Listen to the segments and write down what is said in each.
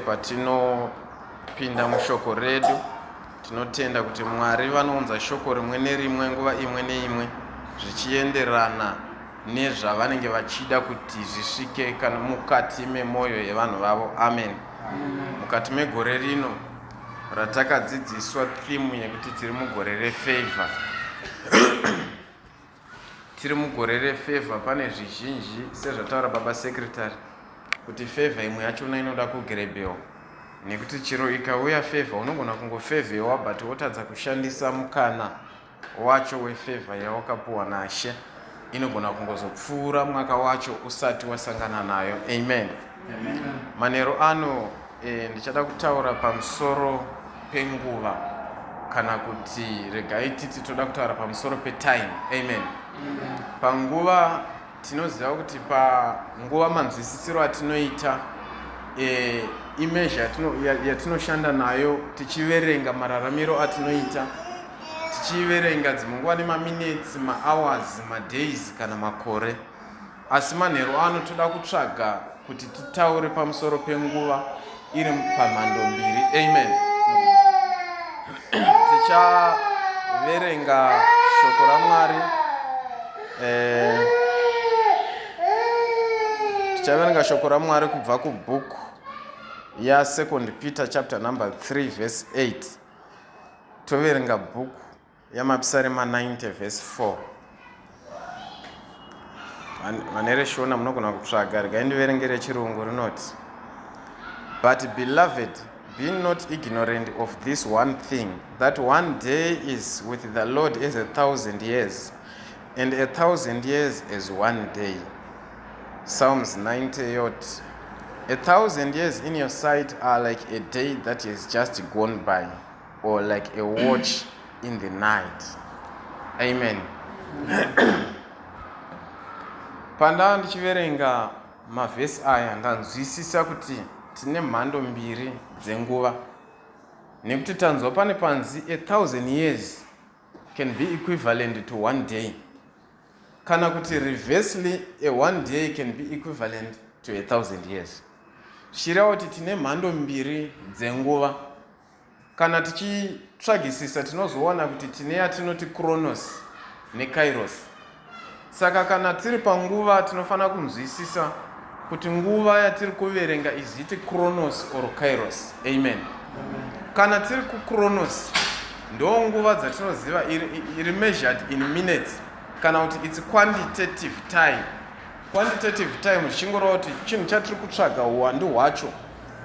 patinopinda mushoko redu tinotenda kuti Mwari vanounza shoko rimwe nerimwe nguva imwe neimwe zvichienderana nezvavanenge vachida kuti zvisvike kana mukati memwoyo yevanhu vavo. Amen. Mukati megore rino ratakadzidziswa theme yekuti tiri mugore refavor. Tiri mugore refavor, pane zvizhinji sezvataura baba secretary kuti favor imwe yachona inoda kugerebewa, nekuti chiro ikauya favor unogona kungofavhewa but wotadza kushandisa mukana wacho wefavor yawakapuwa naShe, inogona kungozopfuura mwaka wacho usati wasangana nayo. Amen. Manero ano ndichada kutaura pamusoro penguva, kana kuti regai titi toda kutaura pamusoro petime. Amen. Panguva tinoziva kuti panguva manzwisisiro atinoita imezha yatinoshanda nayo tichiverenga mararamiro atinoita, tichiverenga dzimwe nguva nemaminutes, mahours, madays kana makore. Asi manheru ano toda kutsvaga kuti titaure pamusoro penguva iri pamhando mbiri. Amen. Tichaverenga shoko raMwari tichaverenga shoko raMwari kubva kubhuku ya 2 Peter chapter number 3 verse 8. Toverenga bhuku yamapisarema 90 verse 4. Manere shona munogona kutsvaga, regai ndiverengere chirungu rinoti, "But beloved, be not ignorant of this one thing, that one day is with the Lord as 1,000 years, and 1,000 years as one day." Psalms 90 yot. 1,000 years in your sight are like a day that is just gone by, or like a watch in the night. Amen. Panda ndichiverenga mavhesi aya ndanzwisisa kuti tine mhando mbiri dzenguva, nekuti tanzwa pane panzi 1,000 years can be equivalent to one day, kana kuti reversely a one day can be equivalent to 1,000 years. Shirava kuti tine mhando mbiri dzenguva. Kana tichitsvagisisa tinozoona kuti tine yatinoti chronos nekairos. Saka kana tiri panguva tinofanira kunzwisisa kuti nguva yatiri kuverenga iziti chronos or kairos. Amen. Kana tiri kuchronos ndo nguva dzatinoziva iri measured in minutes, kana kuti it's quantitative time. Quantitative time chingoreva kuti chinhu chatiri kutsvaga uwandu hwacho,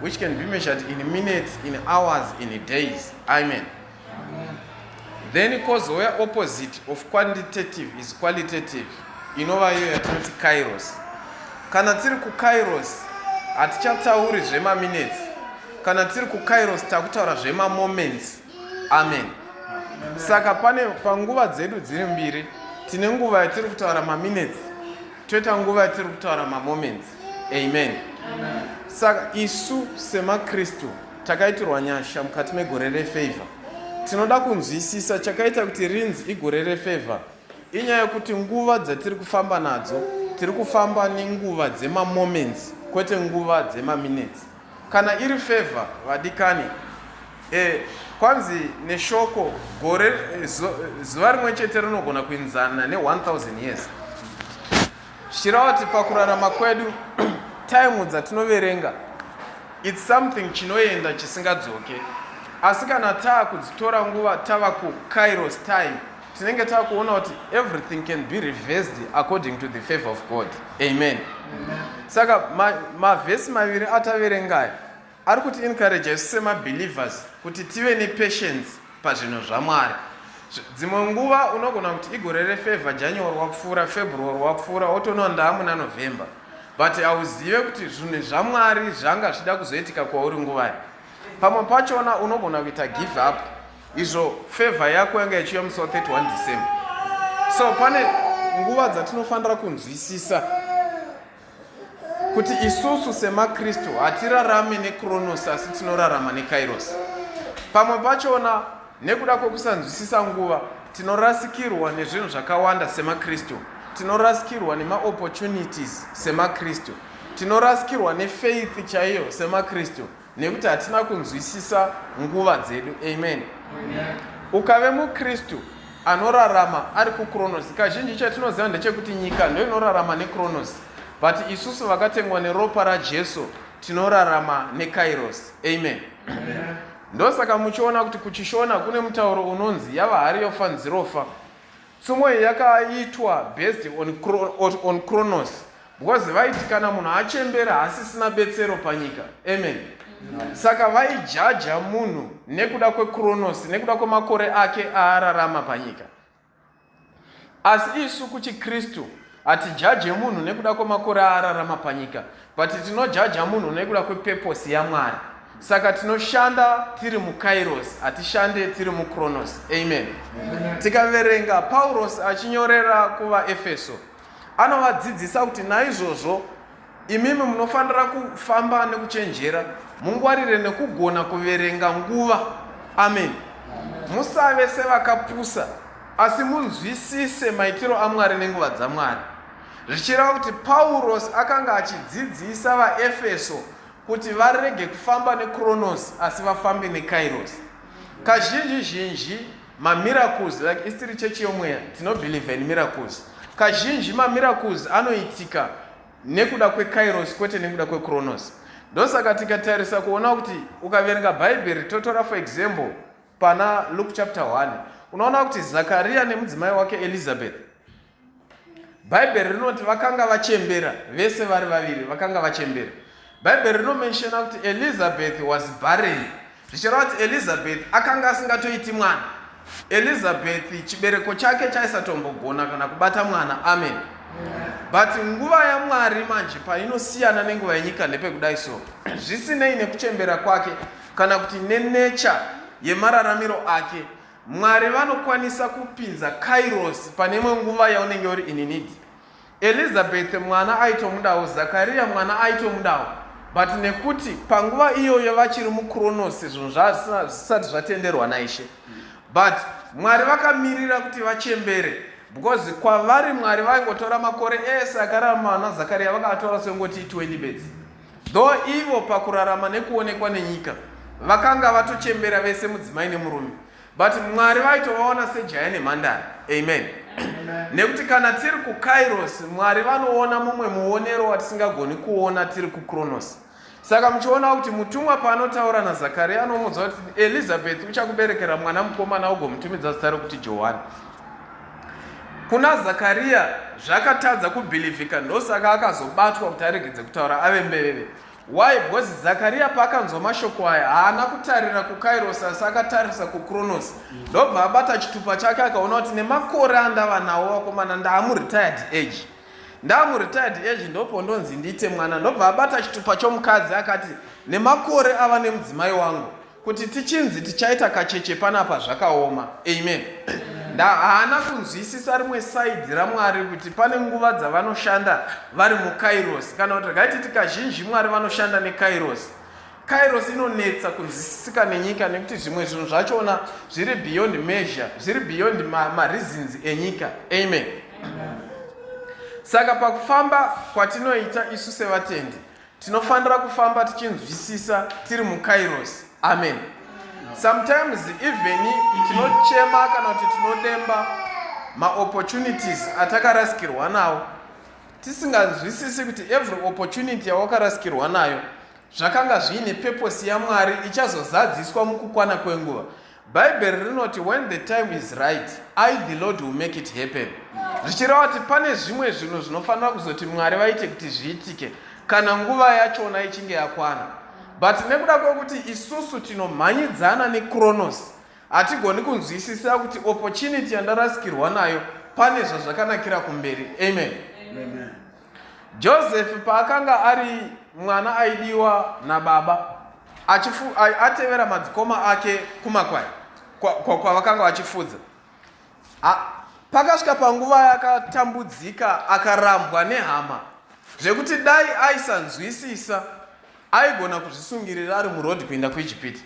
which can be measured in minutes, in hours, in days. Amen. Then kozouya opposite of quantitative is qualitative, inova iyo yatinoti kairos. Kana tiri kukairos hatichatauri zvemaminutes, kana tiri kukairos takutaura zvemamoments. Amen. Saka pane panguva dzedu dziri mbiri, tine nguva yatiri kutaura maminutes, toita nguva yatiri kutaura mamoments. Amen. Saka isu semakristu takaitirwa nyasha mukati megore refavor. Tinoda kunzwisisa chakaita kuti rinzi igore refavor inyaya yekuti nguva dzatiri kufamba nadzo tiri kufamba nenguva dzemamoments, kwete nguva dzemaminutes. Kana iri favor vadikani, kwanzi neshoko gore zuva rimwe chete rinogona kuinzana ne 1,000 years. Zvichireva kuti pakurarama kwedu time dzatinoverenga it's something chinoenda chisingadzoke. Asi kana taakudzitora nguva tava kukairos time, tinenge taakuona kuti everything can be reversed according to the favor of God. Amen. Saka mavhesi maviri ataverengai ari kuti encourage isu semabelievers kuti tive nepatience pazvinhu zvaMwari. Dzimwe nguva unogona kuti igore refavor, January wakupfuura, February wakupfuura, wotoona ndaamuna November, but auzive kuti zvinhu zvaMwari zvanga zvida kuzoitika kwauri nguva. Pamwe pachona unogona kuita give up, izvo favor yako yanga ichiuya musi wa31 December. So pane nguva dzatinofanira kunzwisisa kuti isusu semakristu hatirarame nechronos asi tinorarama nekairos. Pamwe pachona nekuda kwekusanzwisisa nguva tinorasikirwa nezvinhu zvakawanda semakristu, tinorasikirwa nemaopportunities semakristu, tinorasikirwa nefaith chaiyo semakristu, nekuti hatina kunzwisisa nguva dzedu. Amen. Ukave muKristu anorarama ari kuKronos, kazhinji chatinoziva ndechekuti nyika ndio inorarama neKronos, but isusu vakatengwa neropa raJesu tinorarama neKairos. Amen. Ndosaka muchiona kuti kuchishona kune mutauro unonzi yava hari yofa nzirofa. Tsumo iyi yakaitwa based on Kronos, because vaiti kana munhu achembera hasisina betsero panyika. Amen. Saka vaijaja munhu nekuda kweKronos, nekuda kwemakore ake aararama panyika. Asi isu kuchiKristu hatijaje munhu nekuda kwemakore aararama panyika, but tinojaja munhu nekuda kwepurpose yaMwari. Saka tinoshanda tiri muKairos, hatishande tiri muKronos. Amen. Tikaverenga Paulos achinyorera kuvaEfeso, anovadzidzisa kuti naizvozvo imimi munofanira kufamba nekuchenjera, mungwarire nekugona kuverenga nguva. Amen. Musave sevakapusa, asi munzwisise maitiro aMwari nenguva dzaMwari. Zvichireva kuti Paulos akanga achidzidzisa vaEfeso kuti varege kufamba neKronos asi vafambe neKairos. Kazhinji mamiracles, like istiri chechi yomweya tinobelieve in miracles, kazhinji mamiracles anoitika nekuda kweKairos kwete nekuda kweKronos. Ndosaka tikatarisa kuona kuti ukaverenga Bible, totora for example pana Luke chapter 1, unaona kuti Zakaria nemudzimai wake Elizabeth, Bible rinoti vakanga vachembera, vese vari vaviri vakanga vachembera. Bible rinomenshena kuti Elizabeth was barren. Zvichireva kuti Elizabeth akanga asingatoiti mwana. Elizabeth chibereko chake chaisatombogona kana kubata mwana. Amen. But nguva yaMwari manje painosiyana nenguva yenyika ndepekudai so. Zvisinei nekuchembera kwake kana kuti nenature yemararamiro ake, Mwari vanokwanisa kupinza Kairos pane imwe nguva yaunenge uri in need. Elizabeth mwana aitomudawo, Zakaria mwana aitomudawo, but nekuti panguva iyoyo vachiri muKronos zvinhu zvisati zvatenderwa naIshe, but Mwari vakamirira kuti vachembere, because kwavari Mwari vaingotora makore ese akararama naZakaria vakatora sengoti 20 beds. Though ivo pakurarama nekuonekwa nenyika vakanga vatochembera vese mudzimai nemurume, but Mwari vaitovaona sejaya nemhandara. Amen. Nekuti kana tiri kuKairos, Mwari vanoona mumwe muonero watisingagoni kuona tiri kuKronos. Saka muchiona kuti mutumwa paanotaura naZakaria anomuudza kuti Elizabeth uchakuberekera mwana mukomana ugomutumidza zita rokuti Johani. Kuna Zakaria zvakatadza kubhilivhika, ndosaka akazobatwa kuti aregedze kutaura ave mbeveve. Why? Because Zakaria paakanzwa mashoko aya haana kutarira kuKairos asi akatarisa kuKronos. Ndobva abata chitupa chake akaona kuti nemakore andava nawo vakomana ndaamuretired age. Ndaamuretired age ndopo ndonzi ndiite mwana. Ndobva abata chitupa chomukadzi akati nemakore ava nemudzimai wangu kuti tichinzi tichaita kacheche panapa zvakaoma. Amen. Haana kunzwisisa rimwe side raMwari kuti pane nguva dzavanoshanda vari muKairos, kana kuti gaititi kazhinji Mwari vanoshanda neKairos. Kairos inonetsa kunzwisisika nenyika nekuti zvimwe zvinhu zvachona zviri beyond measure, zviri beyond mareasons enyika. Amen. Saka pakufamba kwatinoita isu sevatendi tinofanira kufamba tichinzwisisa tiri muKairos. Amen. Sometimes even tinochema kana kuti tinodemba maopportunities atakarasikirwa nawo tisinganzwisisi kuti every opportunity yawakarasikirwa nayo zvakanga zviine purpose yaMwari ichazozadziswa mukukwana kwenguva. Bible rinoti when the time is right, I the Lord will make it happen. Zvichireva kuti pane zvimwe zvinhu zvinofanira kuzoti Mwari vaite kuti zviitike kana nguva yachona ichinge yakwana. But nekuda kwekuti isusu tinomhanyidzana neKronos, hatigoni kunzwisisa kuti opportunity yandarasikirwa nayo pane zvazvakanakira kumberi. Amen. Amen. Joseph paakanga ari mwana aidiwa nababa, atevera madzikoma ake kumakwai kwavakanga vachifudza, pakasvika panguva yakatambudzika akarambwa nehama zvekuti dai aisanzwisisa aigona kuzvisungirira ari murodhi kuenda kuIjipiti.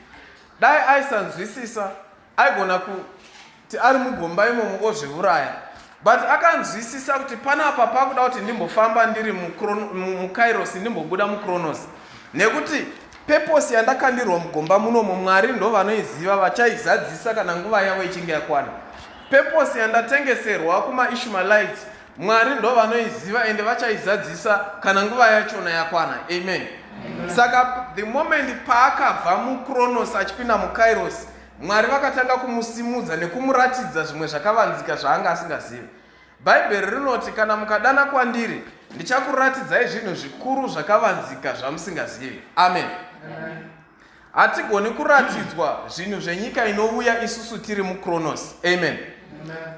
Dai aisanzwisisa aigona kuti ari mugomba imomo ozviuraya, but akanzwisisa kuti panapa pakuda kuti ndimbofamba ndiri muKairos ndimbobuda muKronos, nekuti Purpose yandakandirwa mugomba munomo Mwari ndo vanoiziva vachaizadzisa kana nguva yavo ichinge yakwana. Purpose yandatengeserwa kuma Ishmaelites Mwari ndo vanoiziva ende vachaizadzisa kana nguva yachona yakwana. Amen. Saka the moment paakabva muKronos achipinda muKairos, Mwari vakatanga kumusimudza nekumuratidza zvimwe zvakavanzika zvaanga asingazivi. Bhaibheri rinoti kana mukadana kwandiri ndichakuratidzai zvinhu zvikuru zvakavanzika zvamusingazivi. Amen. Hatigoni kuratidzwa zvinhu zvenyika inouya isusu tiri muKronos. Amen.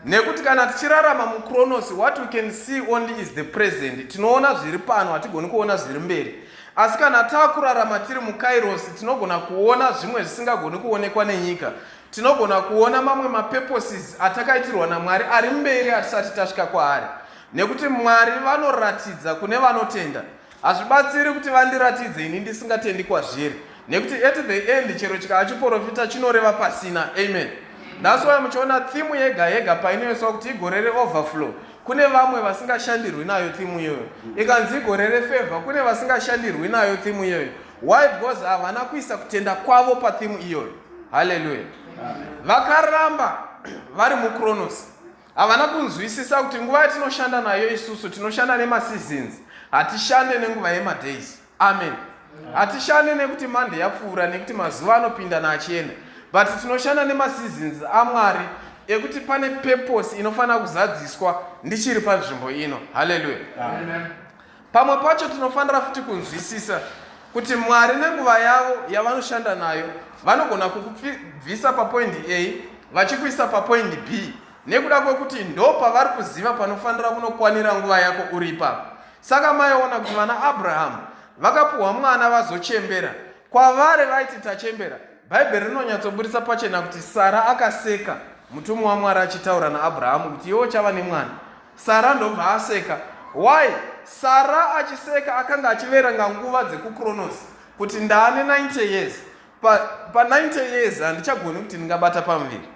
Nekuti kana tichirarama muKronos, what we can see only is the present. Tinoona zviri pano, hatigoni kuona zviri mberi. Asi kana takurarama tiri muKairos, tinogona kuona zvimwe zvisingagoni kuonekwa nenyika. Tinogona kuona mamwe mapurposes atakaitirwa naMwari ari mberi atisati tasvika kwaari. Nekuti Mwari vanoratidza kune vanotenda. Hazvibatsiri kuti vandiratidze ini ndisingatendi kwazviri. Nekuti at the end chero chikachiprofita chinoreva pasina. Amen. That's why muchiona theme yega yega painoiswa kuti igorere overflow. Kune vamwe vasingashandirwi nayo theme iyoyo. Ikanzi igorere favor, kune vasingashandirwi nayo theme iyoyo. Why? Because havana kuisa kutenda kwavo pa theme iyoyo. Hallelujah. Vakaramba vari muKronos. Havana kunzwisisa kuti nguva yatinoshanda nayo isusu tinoshanda nema-seasons. Hatishande nenguva yema-days. Amen. Hatishande nekuti Monday yapfuura nekuti mazuva anopinda naachienda. But tinoshanda nema-seasons aMwari ekuti pane purpose inofana kuzadziswa ndichiri panzvimbo ino. Hallelujah. Amen. Pamwe pacho tinofanira futi kunzwisisa kuti Mwari nenguva yavo yavanoshanda nayo vanogona kukubvisa papoint A vachikuisa papoint B. Nekuda kwekuti ndo pavari kuziva panofanira kunokwanira nguva yako uri ipapo. Saka maiona kuti vana Abraham vakapuhwa mwana vazochembera. Kwavari vaiti tachembera. Bhaibheri rinonyatsobudisa pachena kuti Sara akaseka mutumwa waMwari achitaura naAbhurahamu kuti iwo chava nemwana. Sara ndobva aseka. Why? Sara achiseka akanga achiverenga nguva dzekuKronos kuti ndaane 90 years. Pa 90 years handichagoni kuti ndingabata pamuviri.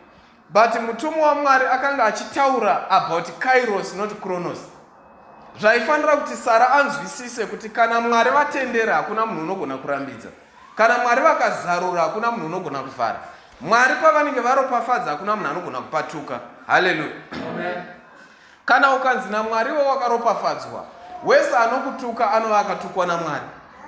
But mutumwa waMwari akanga achitaura about Kairos not Kronos. Zvaifanira kuti Sara anzwisise kuti kana Mwari vatendera hakuna munhu unogona kurambidza. Kana Mwari vakazarura hakuna munhu unogona kufara. Mwari pavanenge varopafadza hakuna munhu anogona kupatuka. Hallelujah. Amen. Kana ukanzi naMwariwo wakaropafadzwa, wese anokutuka anova akatukwa naMwari.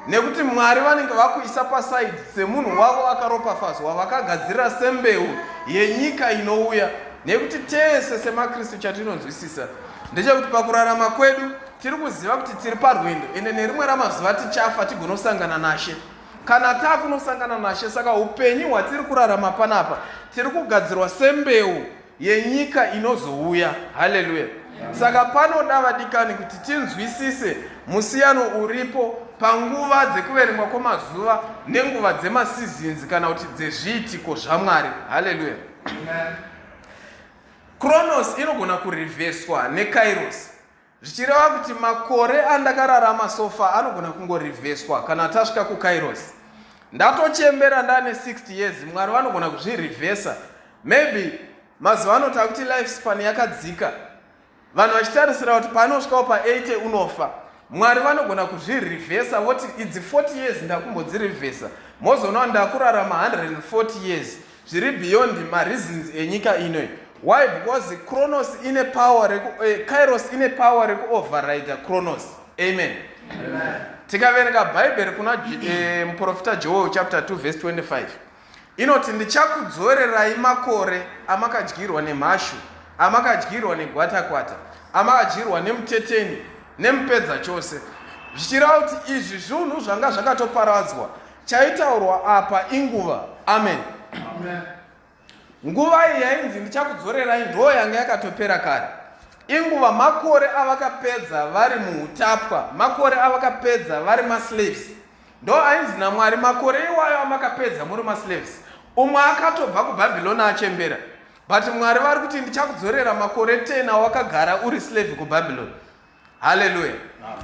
Nekuti Mwari vanenge vakuisa pasaidi semunhu wavo akaropafadzwa vakagadzira sembeu yenyika inouya. Nekuti tese semaKristu chatinonzwisisa ndechekuti pakurarama kwedu tiri kuziva kuti tiri parwendo ende nerimwe ramazuva tichafa tigonosangana naShe. Kana takunosangana naShe, saka upenyu hwatiri kurarama panapa tiri kugadzirwa sembeu yenyika inozouya. Hallelujah. Saka panoda vadikani kuti tinzwisise musiyano uripo panguva dzekuverengwa kwemazuva nenguva dzema-seasons kana kuti dzezviitiko zvaMwari. Hallelujah. Amen. Kronos inogona kurivheswa neKairos. Zvichireva kuti makore andakararama sofa anogona kungorivheswa kana tasvika kuKairos. Ndatochembera ndane 60 years, Mwari vanogona kuzvirivhesa. Maybe mazuva anota kuti lifespan yakadzika. Vanhu vachitarisira kuti panosvikawo pa80 unofa. Mwari vanogona kuzvirivhesa voti idzi 40 years ndakumbodzirivhesa. Mozoona ndakurarama 140 years. Zviri beyond ma-reasons enyika inoyi. Why? Because Kronos ine power, Kairos ine power reku override Kronos. Amen. Amen. Tikaverenga Bhaibheri kuna muprofita Joel chapter 2 verse 25. Inoti ndichakudzorerai makore amakadyirwa nemhashu, amakadyirwa negwatakwata, amakadyirwa nemuteteni, nemupedza chose. Zvichireva kuti izvi zvinhu zvanga zvakatoparadzwa. Chaitaurwa apa inguva. Amen. Amen. Nguva iyi yainzi ndichakudzorerai ndo yanga yakatopera kare. Inguva makore avakapedza vari muutapwa, makore avakapedza vari maslaves. Ndo ainzi naMwari makore iwayo amakapedza muri maslaves. Umwe akatobva kuBhabhironi achembera. But Mwari vari kuti ndichakudzorera makore 10 awakagara uri slave kuBhabhironi. Hallelujah.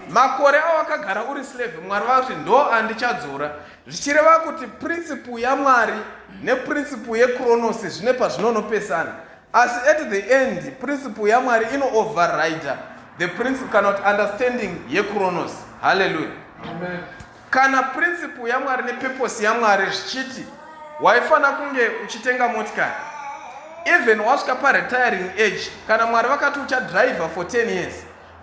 Makore awakagara uri slave, Mwari vari kuti ndo andichadzora. Zvichireva kuti principle yaMwari neprinciple yeKronos zvine pazvinonopesana. As at the end, principle yaMwari ino override the principle cannot understanding yeKronos. Hallelujah. Amen. kana principle yaMwari nepurpose yaMwari zvichiti waifana kunge uchitenga motikari, even wasvika paretiring age, kana Mwari vakati uchadriver for 10 years,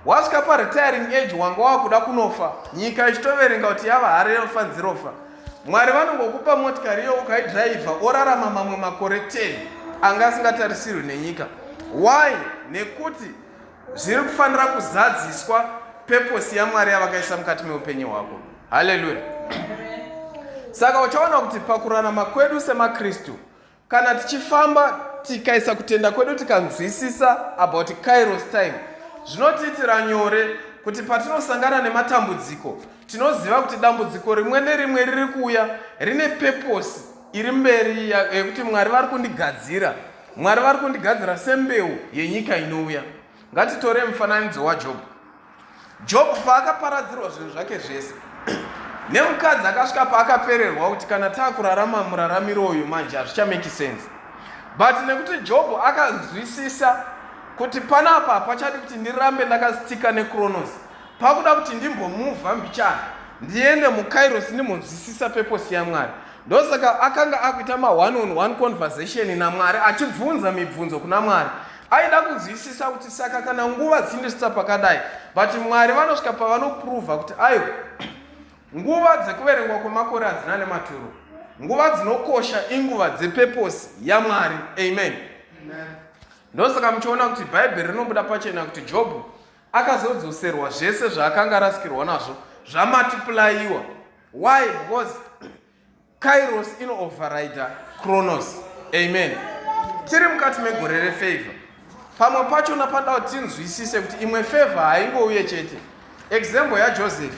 wasvika paretiring age wanga wakuda kunofa, nyika ichitoverenga kuti yava hari yofa nzirofa, Mwari vanongokupa motikari iyo ukaidriver orarama mamwe makore 10 anga asingatarisirwi nenyika. Why? Nekuti zviri kufanira kuzadziswa purpose yaMwari yavakaisa mukati meupenyu hwako. Haleluya. Saka uchaona kuti pakurarama kwedu semaKristu, kana tichifamba tikaisa kutenda kwedu tikanzwisisa about Kairos time, zvinotiitira nyore kuti patinosangana nematambudziko tinoziva kuti dambudziko rimwe nerimwe riri kuuya rine purpose iri mberi yekuti Mwari vari kundigadzira. Mwari vari kundigadzira sembeu yenyika inouya. Ngatitore mufananidzo waJob. Job paakaparadzirwa zvinhu zvake zvese nemukadzi akasvika paakapererwa kuti kana taakurarama muraramiro uyu manje hazvichameki sense, but nekuti Job akanzwisisa kuti panapa pachadi kuti ndirambe ndakasitika neChronos, pakuda kuti ndimbomuvha mbichana ndiende muKairos ndimonzwisisa purpose yaMwari, ndosaka akanga akuita ma-one-on-one conversation naMwari, achibvunza mibvunzo kuna Mwari. Aida kunzwisisa kuti saka kana nguva dzindisisa pakadai, but Mwari vanosvika pavanoprova kuti aiwa, nguva dzekuverengwa kwemakore hadzina nematuro, nguva dzinokosha inguva dzepurpose yaMwari. Amen. Ndosaka muchiona kuti Bhaibheri rinobuda pachena kuti Job akazodzoserwa zvese zvaakanga arasikirwa nazvo zvamultiplyiwa. Why? Because Kairos ino-override Chronos. Amen. Tiri mukati megore refavor, pamwe pachona panoda kuti tinzwisise kuti imwe favor haingouye chete. Example yaJoseph.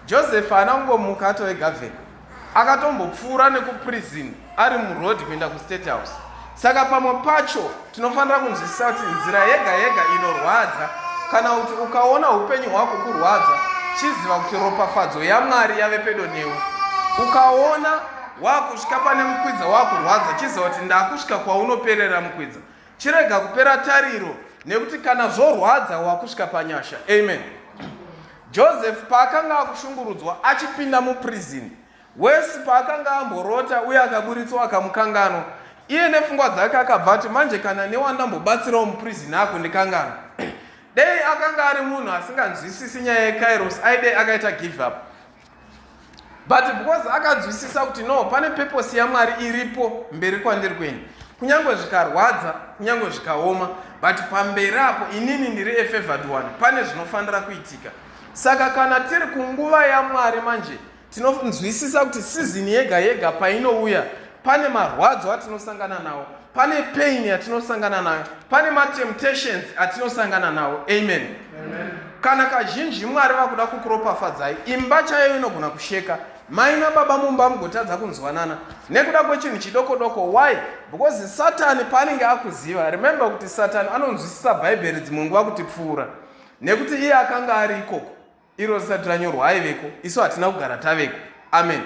Joseph haana kungomuka atoegavheni, akatombopfuura nekuprison ari muroad kuenda kuState House. Saka pamwe pacho tinofanira kunzwisisa kuti nzira yega yega inorwadza, kana kuti ukaona upenyu hwako kurwadza, chiziva kuti ropafadzo yaMwari yave pedo newe. Ukaona wakusvika pane mukwidza wakurwadza, chiziva kuti ndakusvika kwaunoperera mukwidza. Chirega kupera tariro, nekuti kana zvorwadza wakusvika panyasha. Amen. Joseph paakanga akushungurudzwa achipinda muprison, wesi paakanga amborota uye akaburitswa akamukangano, iye nepfungwa dzake akabva kuti manje kana newandambobatsirawo muprison akundikangana. Dei akanga ari munhu asinganzwisisi nyaya yeKairos, aidei akaita give up. But because akanzwisisa kuti no, pane purpose yaMwari iripo mberi kwandiri kuenda, kunyange zvikarwadza, kunyange zvikaoma, but pamberi apo inini ndiri a-favored one, pane zvinofanira kuitika. Saka kana tiri kunguva yaMwari manje, tinonzwisisa kuti season yega yega painouya, pane marwadzo atinosangana nawo, pane pain yatinosangana nayo, pane matemptations atinosangana nawo. Amen. Amen. Kana kazhinji Mwari vakuda kukuropafadzai, imba chaiyo inogona kusheka, mai nababa mumba mugotadza kunzwanana nekuda kwechinhu chidoko-doko. Why? Because Satani paanenge akuziva, remember kuti Satani anonzwisisa Bhaibheri dzimwe nguva kutipfuura, nekuti iye akanga ari ikoko iro risati ranyorwa aiveko, isu hatina kugara taveko. Amen.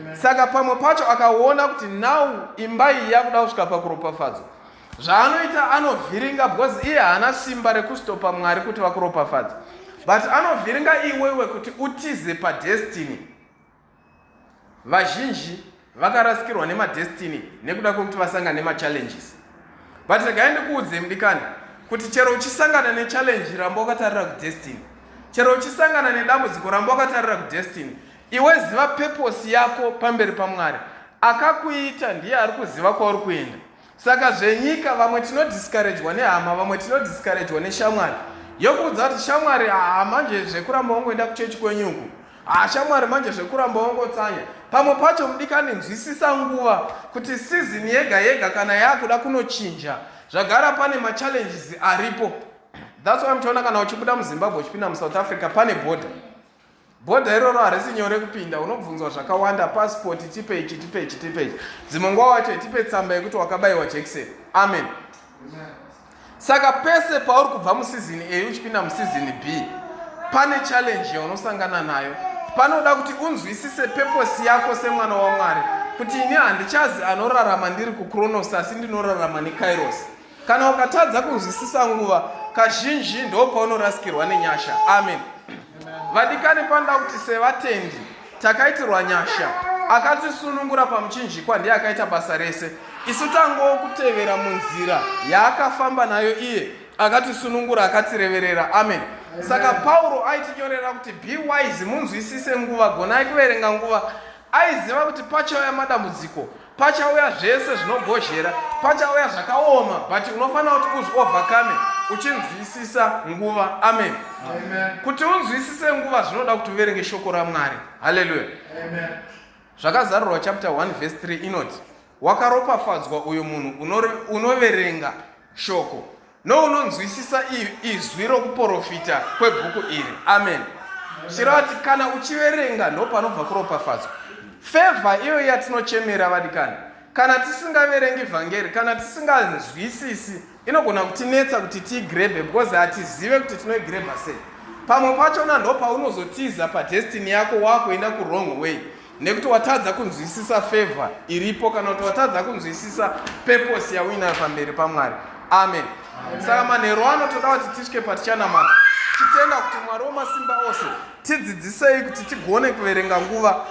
Amen. Saka pamwe pacho akaona kuti now imba iyi yakuda kusvika pakuropafadzwa, zvaanoita anovhiringa, because iye haana simba rekustopa Mwari kuti vakuropafadza, but anovhiringa iwewe kuti utize padestiny. Vazhinji vakarasikirwa nemadestiny nekuda kwekuti vasangana nemachallenges, but regai ndikuudze mudikani kuti chero uchisangana nechallenge ramba wakatarira kudestiny, chero uchisangana nedambudziko ramba wakatarira kudestiny, iwe ziva purpose yako pamberi paMwari. Akakuita ndiye ari kuziva kwauri kuenda. Saka zvenyika vamwe tinodiscouragewa nehama, vamwe tinodiscouragewa neshamwari, yokuudza kuti shamwari manje zvekuramba wangoenda kuchechi kwenyuku, shamwari manje zvekuramba wangotsanya. Pamwe pacho mudikani, nzwisisa nguva kuti season yega yega kana yakuda kunochinja, zvagara pane machallenges aripo. That's why mchiona kana uchibuda muZimbabwe uchipinda muSouth Africa pane border iroro harisi nyore kupinda, unobvunzwa zvakawanda, passport tipe ichi. Dzimwe nguva wacho tipe tsamba yekuti wakabayiwa jekiseni. Amen. Saka pese pauri kubva musizini A uchipinda musizini B, pane challenge yaunosangana nayo. Panoda kuti unzwisise purpose yako semwana waMwari, kuti ini handichazi anorarama ndiri kuChronos asi ndinorarama neKairos. Kana ukatadza kunzwisisa nguva, kazhinji ndo paunorasikirwa nenyasha. Amen. Vadikani panoda kuti sevatendi takaitirwa nyasha, akatisunungura pamuchinjikwa, ndiye akaita basa rese. Isu tangowo kutevera munzira yaakafamba nayo iye, akatisunungura, akatireverera. Amen. Saka Pauro aitinyorera kuti be wise, munzwisise nguva, gonai kuverenga nguva. Aiziva kuti pachauya madambudziko, pachauya zvese zvinobhozhera, pachauya zvakaoma, but unofanira kuti uzvovhakame uchinzwisisa nguva. Amen. Kuti unzwisise nguva zvinoda kuti uverenge shoko raMwari. Haleluya. Zvakazarirwa chapter 1 verse 3 inoti, wakaropafadzwa uyo munhu unoverenga shoko nounonzwisisa izwi rokuprofita kwebhuku iri. Amen. Shirati kana uchiverenga ndo panobva kuropafadzwa. Favor iyo yatinochemera vadikani, kana tisingaverengi vhangeri, kana tisinganzwisisi, inogona kutinetsa kuti tiigrebe, because hatizive kuti tinoigreba sei. Pamwe pachona ndo paunozotiza padestiny yako wakuenda ku-wrong way, nekuti watadza kunzwisisa favor iripo, kana kuti watadza kunzwisisa purpose yauinayo pamberi paMwari. Amen. Saka manheru anotoda kuti titye patichanamata, titenda kuti Mwari wamasimba ose tidzidzisei kuti tigone kuverenga nguva,